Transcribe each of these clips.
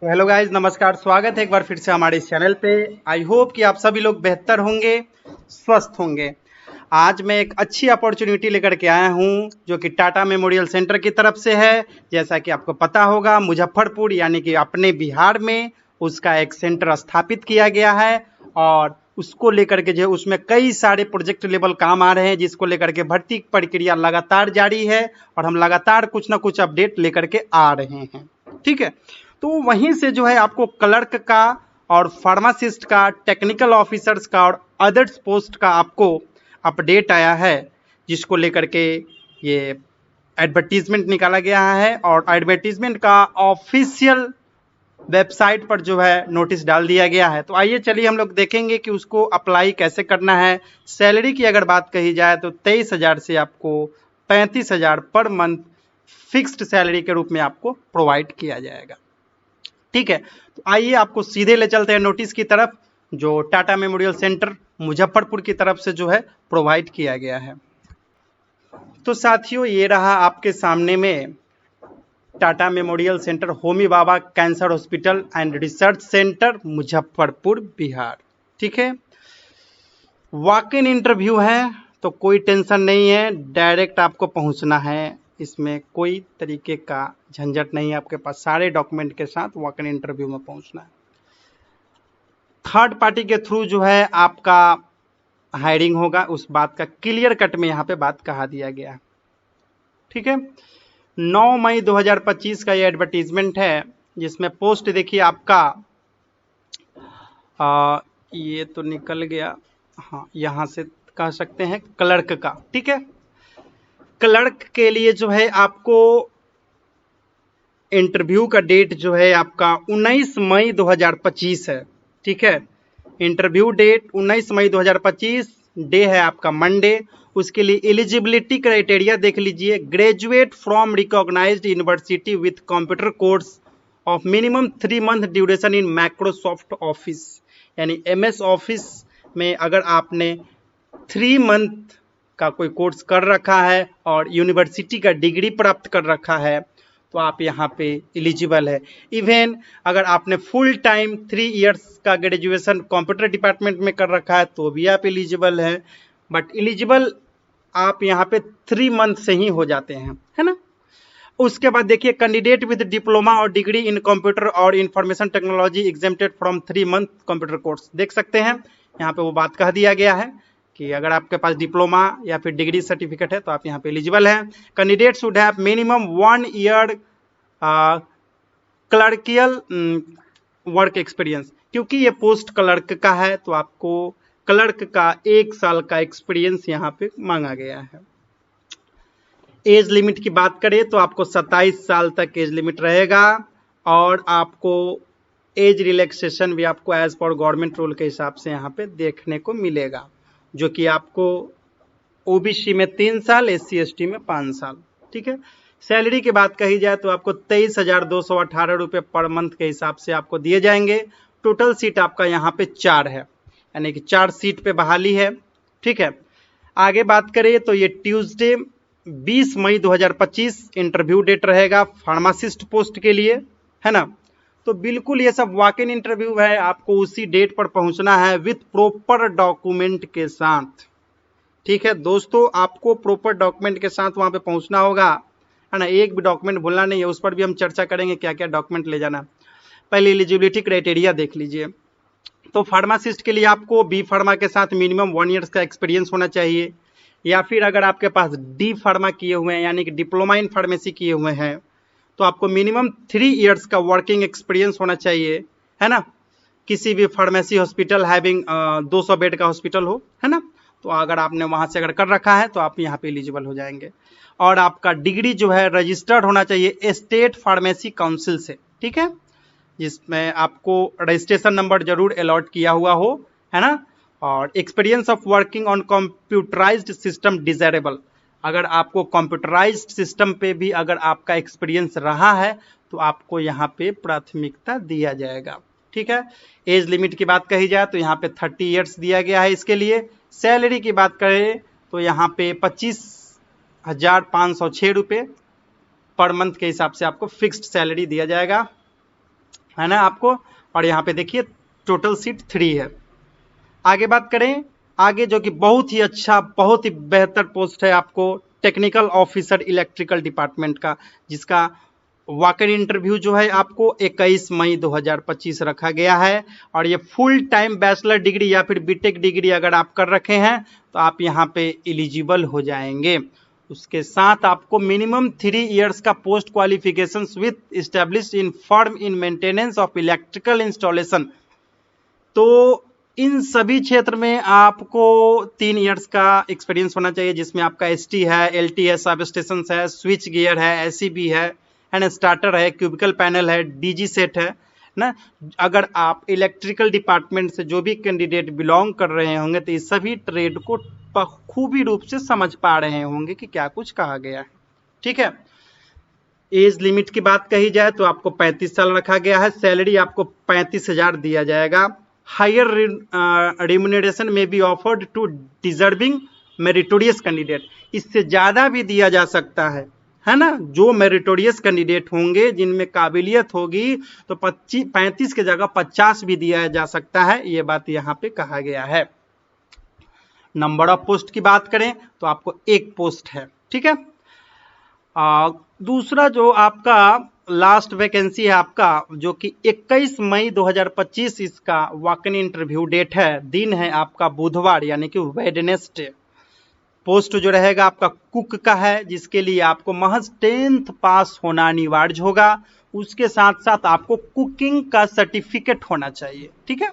तो hello guys, नमस्कार। स्वागत है एक बार फिर से हमारे इस चैनल पे। आई होप कि आप सभी लोग बेहतर होंगे, स्वस्थ होंगे। आज मैं एक अच्छी अपॉर्चुनिटी लेकर के आया हूँ जो कि टाटा मेमोरियल सेंटर की तरफ से है। जैसा कि आपको पता होगा, मुजफ्फरपुर यानी कि अपने बिहार में उसका एक सेंटर स्थापित किया गया है और उसको लेकर के जो उसमें कई सारे प्रोजेक्ट लेवल काम आ रहे हैं, जिसको लेकर के भर्ती प्रक्रिया लगातार जारी है और हम लगातार कुछ ना कुछ अपडेट लेकर के आ रहे हैं। ठीक है, तो वहीं से जो है आपको क्लर्क का और फार्मासिस्ट का, टेक्निकल ऑफिसर्स का और अदर्स पोस्ट का आपको अपडेट आया है, जिसको लेकर के ये एडवर्टीजमेंट निकाला गया है और एडवर्टीजमेंट का ऑफिशियल वेबसाइट पर जो है नोटिस डाल दिया गया है। तो आइए चलिए हम लोग देखेंगे कि उसको अप्लाई कैसे करना है। सैलरी की अगर बात कही जाए तो 23,000 से आपको 35,000 पर मंथ फिक्स्ड सैलरी के रूप में आपको प्रोवाइड किया जाएगा। ठीक है, तो आइए आपको सीधे ले चलते हैं नोटिस की तरफ, जो टाटा मेमोरियल सेंटर मुजफ्फरपुर की तरफ से जो है प्रोवाइड किया गया है। तो साथियों, ये रहा आपके सामने में Tata memorial centre, Homi Bhabha cancer hospital and research centre, Muzaffarpur, Bihar. ठीक है, वॉक इन इंटरव्यू है, तो कोई टेंशन नहीं है, डायरेक्ट आपको पहुंचना है। इसमें कोई तरीके का झंझट नहीं है, आपके पास सारे डॉक्यूमेंट के साथ वॉक इन इंटरव्यू में पहुंचना है। थर्ड पार्टी के थ्रू जो है आपका हायरिंग होगा, उस बात का क्लियर कट में यहाँ पे बात कहा दिया गया है। ठीक है, 9 मई 2025 का ये एडवर्टीजमेंट है, जिसमें पोस्ट देखिए आपका ये तो निकल गया, हाँ यहाँ से कह सकते हैं क्लर्क का। ठीक है, क्लर्क के लिए जो है आपको इंटरव्यू का डेट जो है आपका 19 मई 2025 है। ठीक है, इंटरव्यू डेट 19 मई 2025, डे है आपका मंडे। उसके लिए एलिजिबिलिटी क्राइटेरिया देख लीजिए, graduate from recognised university with computer course of minimum 3 month duration in Microsoft Office, यानी एमएस ऑफिस में अगर आपने 3 मंथ का कोई कोर्स कर रखा है और यूनिवर्सिटी का डिग्री प्राप्त कर रखा है तो आप यहाँ पे एलिजिबल है। इवन अगर आपने फुल टाइम 3 इयर्स का ग्रेजुएशन कंप्यूटर डिपार्टमेंट में कर रखा है तो भी आप एलिजिबल हैं, बट एलिजिबल आप यहाँ पे 3 मंथ से ही हो जाते हैं, है ना। उसके बाद देखिए, कैंडिडेट विद डिप्लोमा और डिग्री इन कंप्यूटर और information technology exempted from 3 month computer course, देख सकते हैं यहाँ पे वो बात कह दिया गया है कि अगर आपके पास डिप्लोमा या फिर डिग्री सर्टिफिकेट है तो आप यहाँ पे एलिजिबल हैं। Candidate should have minimum 1 year clerical work experience, क्योंकि ये पोस्ट क्लर्क का है तो आपको क्लर्क का 1 साल का एक्सपीरियंस यहाँ पे मांगा गया है। एज लिमिट की बात करें तो आपको 27 साल तक एज लिमिट रहेगा और आपको एज रिलैक्सेशन भी आपको एज पर गवर्नमेंट रूल के हिसाब से यहाँ पे देखने को मिलेगा, जो कि आपको ओबीसी में 3 साल, एससी एसटी में 5 साल। ठीक है, सैलरी की बात कही जाए तो आपको 23,218 रुपये पर मंथ के हिसाब से आपको दिए जाएंगे। टोटल सीट आपका यहाँ पे 4 है, यानी कि 4 सीट पे बहाली है। ठीक है, आगे बात करें तो ये ट्यूसडे 20 मई 2025 इंटरव्यू डेट रहेगा फार्मासिस्ट पोस्ट के लिए, है ना। तो बिल्कुल ये सब वॉक इन इंटरव्यू है, आपको उसी डेट पर पहुंचना है विथ प्रॉपर डॉक्यूमेंट के साथ। ठीक है दोस्तों, आपको प्रॉपर डॉक्यूमेंट के साथ वहां पे पहुंचना होगा, है ना। एक भी डॉक्यूमेंट भूलना नहीं है, उस पर भी हम चर्चा करेंगे क्या क्या डॉक्यूमेंट ले जाना। पहले एलिजिबिलिटी क्राइटेरिया देख लीजिए। तो फार्मासिस्ट के लिए आपको बी फार्मा के साथ मिनिमम 1 ईयर्स का एक्सपीरियंस होना चाहिए, या फिर अगर आपके पास डी फार्मा किए हुए हैं यानी कि डिप्लोमा इन फार्मेसी किए हुए हैं तो आपको मिनिमम 3 इयर्स का वर्किंग एक्सपीरियंस होना चाहिए, है ना। किसी भी फार्मेसी हॉस्पिटल हैविंग 200 बेड का हॉस्पिटल हो, है ना, तो अगर आपने वहां से अगर कर रखा है तो आप यहाँ पे एलिजिबल हो जाएंगे। और आपका डिग्री जो है रजिस्टर्ड होना चाहिए स्टेट फार्मेसी काउंसिल से, ठीक है, जिसमें आपको रजिस्ट्रेशन नंबर जरूर अलॉट किया हुआ हो, है ना। और experience of working on computerised system desirable, अगर आपको कंप्यूटराइज्ड सिस्टम पे भी अगर आपका एक्सपीरियंस रहा है तो आपको यहाँ पे प्राथमिकता दिया जाएगा। ठीक है, एज लिमिट की बात कही जाए तो यहाँ पे 30 इयर्स दिया गया है इसके लिए। सैलरी की बात करें तो यहाँ पे 25,506 रुपये पर मंथ के हिसाब से आपको फिक्स्ड सैलरी दिया जाएगा। है ना आपको। और यहाँ पे देखिए टोटल सीट 3 है। आगे बात करें, आगे जो कि बहुत ही अच्छा, बहुत ही बेहतर पोस्ट है आपको, टेक्निकल ऑफिसर इलेक्ट्रिकल डिपार्टमेंट का, जिसका वॉक इन इंटरव्यू जो है आपको 21 मई 2025 रखा गया है। और ये फुल टाइम बैचलर डिग्री या फिर बीटेक डिग्री अगर आप कर रखे हैं तो आप यहाँ पे एलिजिबल हो जाएंगे। उसके साथ आपको मिनिमम 3 इयर्स का post qualification with established in firm in maintenance of electrical installation. तो इन सभी क्षेत्र में आपको 3 इयर्स का एक्सपीरियंस होना चाहिए, जिसमें आपका एसटी है, एलटी है, सब स्टेशन है, स्विच गियर है, एसीबी है ना, स्टार्टर है, क्यूबिकल पैनल है, डीजी सेट है ना। अगर आप इलेक्ट्रिकल डिपार्टमेंट से जो भी कैंडिडेट बिलोंग कर रहे होंगे तो इस सभी ट्रेड को बखूबी रूप से समझ पा रहे होंगे कि क्या कुछ कहा गया है। ठीक है। एज लिमिट की बात कही जाए तो आपको 35 साल रखा गया है। सैलरी आपको 35,000 दिया जाएगा। Higher remuneration may be offered to deserving meritorious candidate. इससे ज़्यादा भी दिया जा सकता है ना। जो मेरिटोरियस कैंडिडेट होंगे, जिनमें काबिलियत होगी, तो 35 की जगह 50 भी दिया जा सकता है। ये बात यहाँ पे कहा गया है। नंबर ऑफ पोस्ट की बात करें तो आपको 1 पोस्ट है। ठीक है। दूसरा जो आपका लास्ट वैकेंसी है आपका, जो कि 21 मई 2025 इसका वॉक इन इंटरव्यू डेट है। दिन है आपका बुधवार यानी कि वेडनेसडे। पोस्ट जो रहेगा आपका कुक का है, जिसके लिए आपको महज 10th पास होना अनिवार्य होगा। उसके साथ साथ आपको कुकिंग का सर्टिफिकेट होना चाहिए। ठीक है।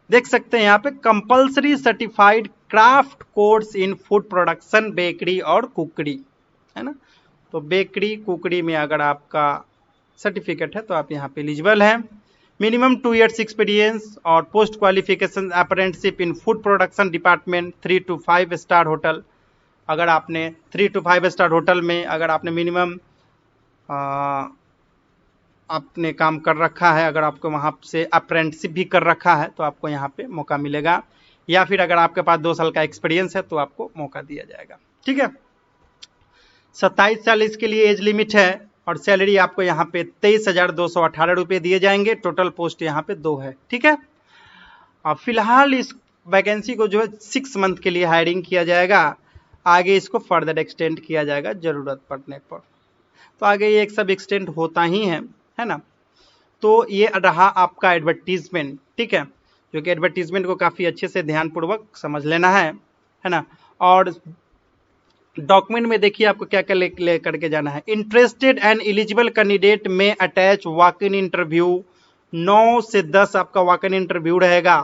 देख सकते हैं यहाँ पे compulsory certified craft course in food production, bakery और कुकरी, है ना। तो बेकरी कुकरी में अगर आपका सर्टिफिकेट है तो आप यहाँ पे एलिजिबल हैं। मिनिमम 2 इयर्स एक्सपीरियंस और post qualification apprenticeship in food production department 3 to 5 star hotel. अगर आपने 3 to 5 स्टार होटल में अगर आपने मिनिमम आपने काम कर रखा है, अगर आपको वहाँ से अप्रेंटिसशिप भी कर रखा है तो आपको यहाँ पे मौका मिलेगा। या फिर अगर आपके पास 2 साल का एक्सपीरियंस है तो आपको मौका दिया जाएगा। ठीक है। 27 साल इसके लिए एज लिमिट है और सैलरी आपको यहाँ पे 23,218 रुपये दिए जाएंगे। टोटल पोस्ट यहाँ पे 2 है। ठीक है। अब फिलहाल इस वैकेंसी को जो है 6 मंथ के लिए हायरिंग किया जाएगा। आगे इसको फर्दर एक्सटेंड किया जाएगा जरूरत पड़ने पर। तो आगे ये एक सब एक्सटेंड होता ही है ना। तो ये रहा आपका एडवर्टीजमेंट। ठीक है। जो कि एडवर्टीजमेंट को काफ़ी अच्छे से ध्यानपूर्वक समझ लेना है ना। और डॉक्यूमेंट में देखिए आपको क्या क्या ले करके जाना है। इंटरेस्टेड एंड एलिजिबल कैंडिडेट में अटैच वॉक इन इंटरव्यू। 9 से 10 आपका वॉक इन इंटरव्यू रहेगा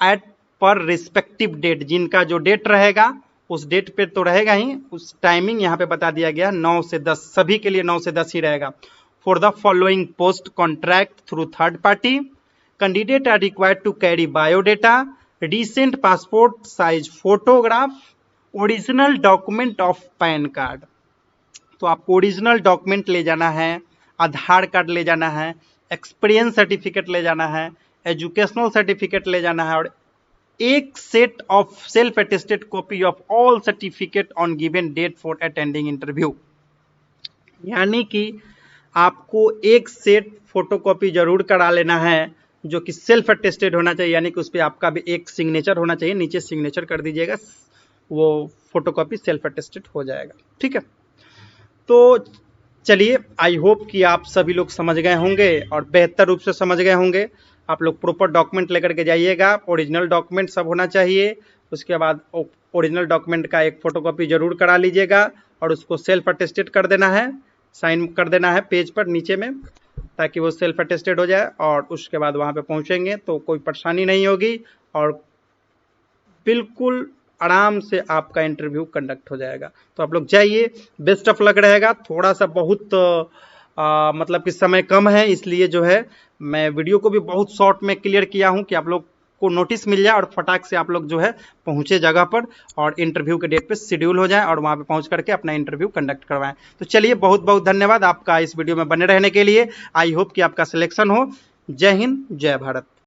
एट पर रिस्पेक्टिव डेट। जिनका जो डेट रहेगा उस डेट पे तो रहेगा ही, उस टाइमिंग यहाँ पे बता दिया गया 9 से 10, सभी के लिए 9 से 10 ही रहेगा। For the following post contract through third party, candidate are required to carry biodata, recent passport size photograph, original document of PAN card. तो आपको ओरिजिनल डॉक्यूमेंट ले जाना है, आधार कार्ड ले जाना है, एक्सपीरियंस सर्टिफिकेट ले जाना है, एजुकेशनल सर्टिफिकेट ले जाना है और एक set of self attested copy of all certificate on given date for attending interview. यानी कि आपको एक सेट फोटोकॉपी जरूर करा लेना है जो कि सेल्फ अटेस्टेड होना चाहिए, यानी कि उस पर आपका भी एक सिग्नेचर होना चाहिए। नीचे सिग्नेचर कर दीजिएगा, वो फोटोकॉपी सेल्फ अटेस्टेड हो जाएगा। ठीक है। तो चलिए, आई होप कि आप सभी लोग समझ गए होंगे और बेहतर रूप से समझ गए होंगे। आप लोग प्रॉपर डॉक्यूमेंट लेकर के जाइएगा, ओरिजिनल डॉक्यूमेंट सब होना चाहिए। उसके बाद ओरिजिनल डॉक्यूमेंट का एक फोटोकॉपी जरूर करा लीजिएगा और उसको सेल्फ अटेस्टेड कर देना है, साइन कर देना है पेज पर नीचे में, ताकि वो सेल्फ अटेस्टेड हो जाए। और उसके बाद वहाँ पे पहुँचेंगे तो कोई परेशानी नहीं होगी और बिल्कुल आराम से आपका इंटरव्यू कंडक्ट हो जाएगा। तो आप लोग जाइए, बेस्ट ऑफ लक रहेगा। थोड़ा सा बहुत मतलब कि समय कम है, इसलिए जो है मैं वीडियो को भी बहुत शॉर्ट में क्लियर किया हूं कि आप लोग को नोटिस मिल जाए और फटाक से आप लोग जो है पहुंचे जगह पर और इंटरव्यू के डेट पे शेड्यूल हो जाए और वहां पे पहुंच करके अपना इंटरव्यू कंडक्ट करवाएं। तो चलिए, बहुत बहुत धन्यवाद आपका इस वीडियो में बने रहने के लिए। आई होप कि आपका सिलेक्शन हो। जय हिंद, जय भारत।